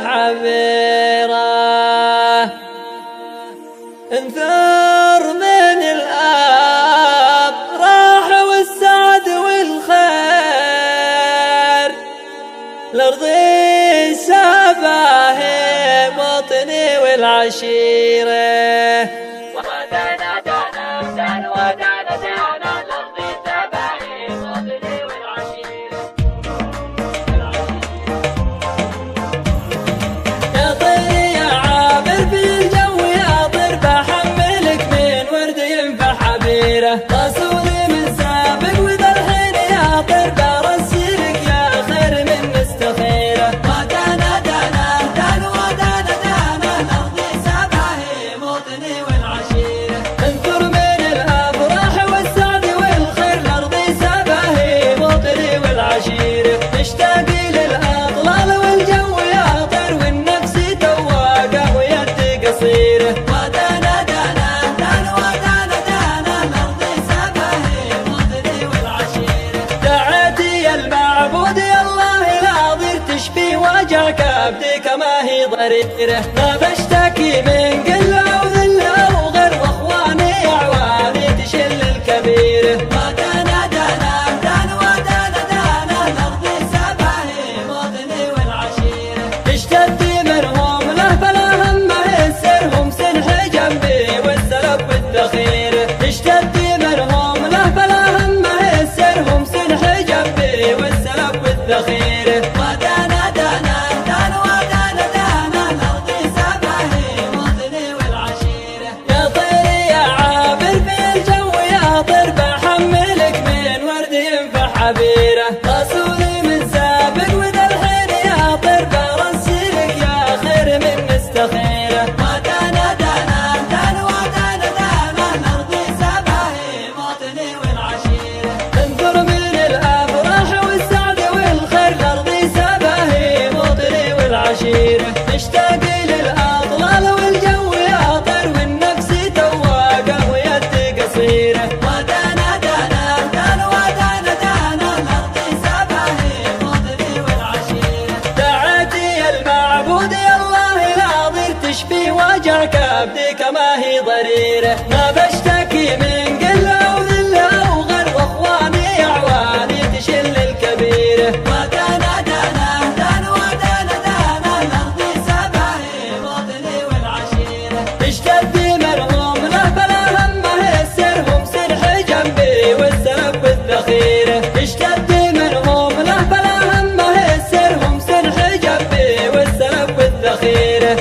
حبيره. انثر من الأب راح والسعد والخير، لأرضي سابه وطني والعشيرة. ودانا دانا دانا ودانا دانا لأرضي سابه وطني والعشيرة. يا طير يا عابر في الجو يا طير بحملك من ورد ينفع حبيره. رسولي من سابق وذا الحين يا طير برسلك يا خير من مستخيره. ودانا دانا دانا ودانا دانا لأرضي سابه وطني والعشيرة. انثر من الأفراح والسعد والخير، لأرضي سابه وطني والعشيرة. اشتاقي للأطلال والجو يا طير والنفس تواقع ويدي قصيرة. ودانا دانا دانا ودانا دانا لأرضي سابه وطني والعشيرة. دعيتي المعبود يا الله لا ضير تشفي وجع كبدك ما هي ضريرة. ما بشتكي من قلة وذلة وغير واخواني اعواني تشل الكبيرة. ودانا دانا دانا ودانا دانا لأرضي سابه وطني والعشيرة. اشتدي منهم له فلا همه يسرهم سنح جنبي والسلب والذخيرة. اشتدي منهم له فلا همه يسرهم سنح جنبي والسلب والذخيرة. ودانا دانا دانا ودانا دانا لأرضي سابه وطني والعشيرة. يا طير يا عابر في الجو يا طير بحملك من ورد ينفع حبيره. رسولي من سابق وذا الحين يا طير برسلك يا خير من مستخيره. ودانا دانا دانا ودانا دانا لأرضي سابه وطني والعشيرة. انظر من الأفراح والسعد والخير، لأرضي سابه وطني والعشيرة. اشتاقي للأطلال والجو يا طير والنفس تواقع ويدي قصيرة. ودانا دانا دانا ودانا دانا لأرضي سابه وطني والعشيرة. دعيتي المعبود يا الله لا ضير تشفي وجع كبدك ما هي ضريرة. ما بشتكي من قلة وذلة وغير واخواني اعواني تشل الكبيرة. ودانا دانا دانا ودانا دانا لأرضي سابه وطني والعشيرة. اشتدي منهم له فلا همه يسرهم سنح جنبي والسلب والذخيرة. اشتدي منهم له فلا همه يسرهم سنح جنبي والسلب والذخيرة.